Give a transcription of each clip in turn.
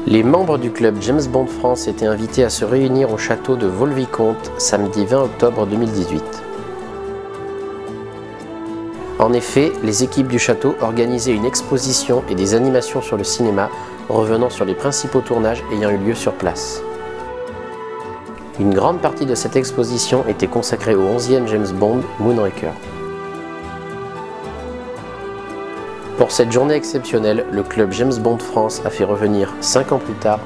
Les membres du club James Bond France étaient invités à se réunir au château de Vaux-le-Vicomte samedi 20 octobre 2018. En effet, les équipes du château organisaient une exposition et des animations sur le cinéma, revenant sur les principaux tournages ayant eu lieu sur place. Une grande partie de cette exposition était consacrée au 11e James Bond, Moonraker. Pour cette journée exceptionnelle, le club James Bond France a fait revenir 5 ans plus tard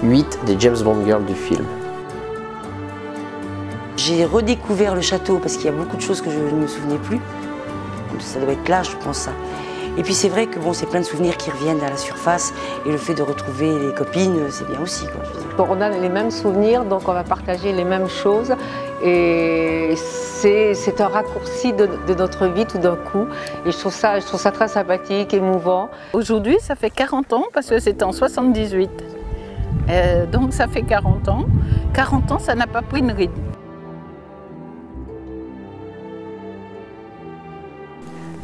8 des James Bond Girls du film. J'ai redécouvert le château parce qu'il y a beaucoup de choses que je ne me souvenais plus. Ça doit être là, je pense ça. Et puis c'est vrai que bon, c'est plein de souvenirs qui reviennent à la surface et le fait de retrouver les copines, c'est bien aussi, quoi, je veux dire. On a les mêmes souvenirs, donc on va partager les mêmes choses et c'est un raccourci de notre vie tout d'un coup et je trouve ça très sympathique, émouvant. Aujourd'hui, ça fait 40 ans parce que c'était en 78. Donc ça fait 40 ans. 40 ans, ça n'a pas pris une ride.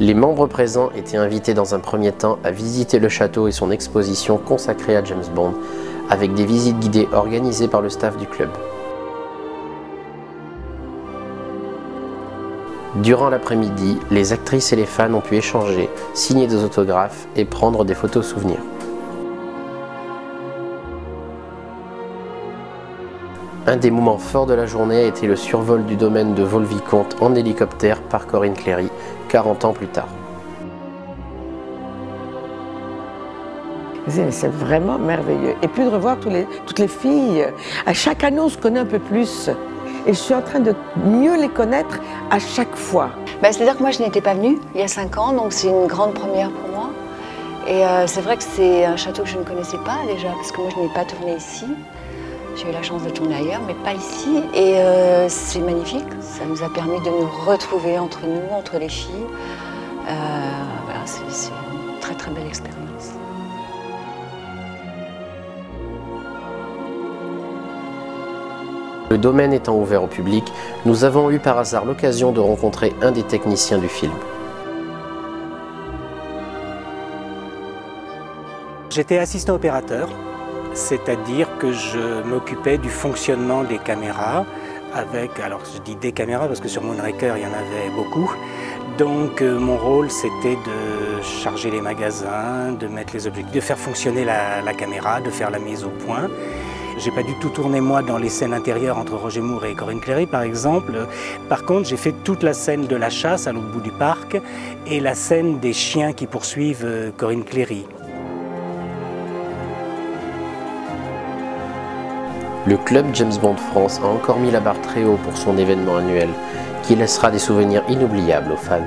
Les membres présents étaient invités dans un premier temps à visiter le château et son exposition consacrée à James Bond, avec des visites guidées organisées par le staff du club. Durant l'après-midi, les actrices et les fans ont pu échanger, signer des autographes et prendre des photos souvenirs. Un des moments forts de la journée a été le survol du domaine de Vaux-le-Vicomte en hélicoptère par Corinne Cléry, 40 ans plus tard. C'est vraiment merveilleux. Et puis de revoir toutes les filles. À chaque année, on se connaît un peu plus. Et je suis en train de mieux les connaître à chaque fois. C'est-à-dire que moi, je n'étais pas venue il y a 5 ans, donc c'est une grande première pour moi. Et c'est vrai que c'est un château que je ne connaissais pas déjà, parce que moi, je n'ai pas tourné ici. J'ai eu la chance de tourner ailleurs, mais pas ici. Et c'est magnifique. Ça nous a permis de nous retrouver entre nous, entre les filles. Voilà, c'est une très très belle expérience. Le domaine étant ouvert au public, nous avons eu par hasard l'occasion de rencontrer un des techniciens du film. J'étais assistant opérateur, c'est-à-dire que je m'occupais du fonctionnement des caméras avec, alors je dis des caméras parce que sur Moonraker il y en avait beaucoup, donc mon rôle c'était de charger les magasins, de mettre les objectifs, de faire fonctionner la caméra, de faire la mise au point. J'ai pas du tout tourné moi dans les scènes intérieures entre Roger Moore et Corinne Cléry par exemple. Par contre j'ai fait toute la scène de la chasse à l'autre bout du parc et la scène des chiens qui poursuivent Corinne Cléry. Le club James Bond France a encore mis la barre très haut pour son événement annuel, qui laissera des souvenirs inoubliables aux fans.